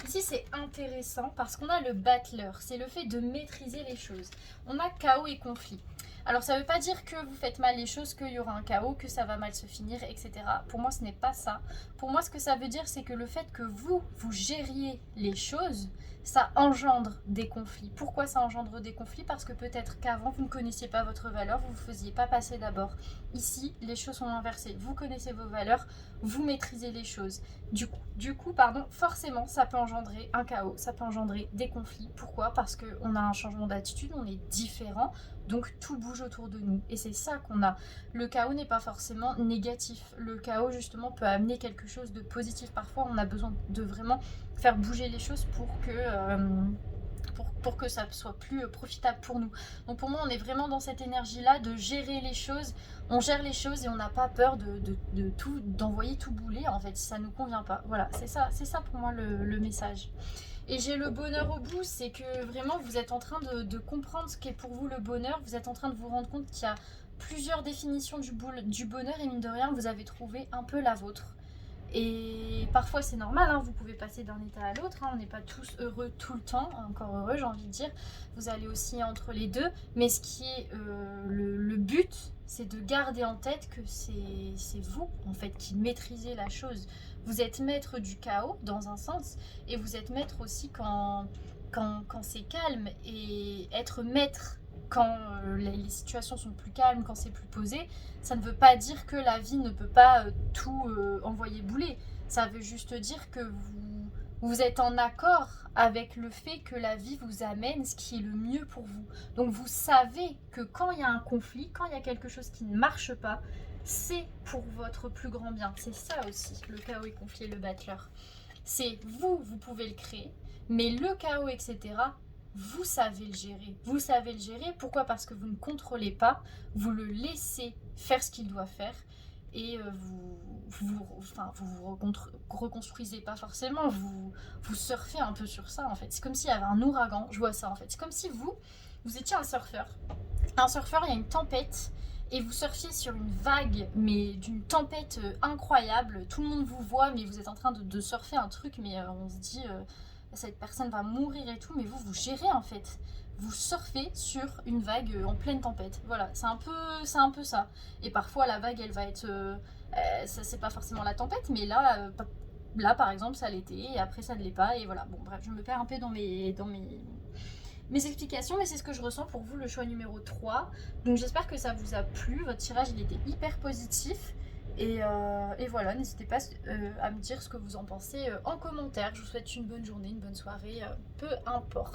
Ici, c'est intéressant parce qu'on a le battleur, c'est le fait de maîtriser les choses. On a chaos et conflit. Alors, ça ne veut pas dire que vous faites mal les choses, qu'il y aura un chaos, que ça va mal se finir, etc. Pour moi, ce n'est pas ça. Pour moi, ce que ça veut dire, c'est que le fait que vous gériez les choses, ça engendre des conflits. Pourquoi ça engendre des conflits? Parce que peut-être qu'avant, vous ne connaissiez pas votre valeur, vous ne vous faisiez pas passer d'abord. Ici, les choses sont inversées. Vous connaissez vos valeurs, vous maîtrisez les choses. Du coup, forcément, ça peut engendrer un chaos, ça peut engendrer des conflits. Pourquoi? Parce qu'on a un changement d'attitude, on est différent, donc tout bouge autour de nous. Et c'est ça qu'on a. Le chaos n'est pas forcément négatif. Le chaos, justement, peut amener quelque chose de positif. Parfois, on a besoin de vraiment faire bouger les choses pour que ça soit plus profitable pour nous. Donc pour moi, on est vraiment dans cette énergie-là de gérer les choses. On gère les choses et on n'a pas peur d'envoyer tout bouler en fait si ça ne nous convient pas. Voilà, c'est ça pour moi le message. Et j'ai le bonheur au bout, c'est que vraiment vous êtes en train de comprendre ce qu'est pour vous le bonheur. Vous êtes en train de vous rendre compte qu'il y a plusieurs définitions du bonheur et mine de rien, vous avez trouvé un peu la vôtre. Et parfois c'est normal, hein, vous pouvez passer d'un état à l'autre, hein, on n'est pas tous heureux tout le temps, encore heureux j'ai envie de dire, vous allez aussi entre les deux, mais ce qui est le but, c'est de garder en tête que c'est vous en fait qui maîtrisez la chose. Vous êtes maître du chaos dans un sens, et vous êtes maître aussi quand c'est calme, et être maître quand les situations sont plus calmes, quand c'est plus posé, ça ne veut pas dire que la vie ne peut pas tout envoyer bouler. Ça veut juste dire que vous êtes en accord avec le fait que la vie vous amène ce qui est le mieux pour vous. Donc vous savez que quand il y a un conflit, quand il y a quelque chose qui ne marche pas, c'est pour votre plus grand bien. C'est ça aussi, le chaos et conflit et le battleur. C'est vous pouvez le créer, mais le chaos, etc., vous savez le gérer. Vous savez le gérer. Pourquoi? Parce que vous ne contrôlez pas. Vous le laissez faire ce qu'il doit faire. Et vous reconstruisez pas forcément. Vous surfez un peu sur ça en fait. C'est comme s'il y avait un ouragan. Je vois ça en fait. C'est comme si vous étiez un surfeur. Un surfeur, il y a une tempête. Et vous surfiez sur une vague, mais d'une tempête incroyable. Tout le monde vous voit, mais vous êtes en train de surfer un truc, mais on se dit cette personne va mourir et tout, mais vous gérez en fait. Vous surfez sur une vague en pleine tempête. Voilà, c'est un peu ça. Et parfois la vague, elle va être, ça c'est pas forcément la tempête, mais là par exemple ça l'était et après ça ne l'est pas. Et voilà, bon bref, je me perds un peu dans mes explications, mais c'est ce que je ressens pour vous, le choix numéro 3. Donc j'espère que ça vous a plu. Votre tirage, il était hyper positif. Et voilà, n'hésitez pas à me dire ce que vous en pensez en commentaire. Je vous souhaite une bonne journée, une bonne soirée, peu importe.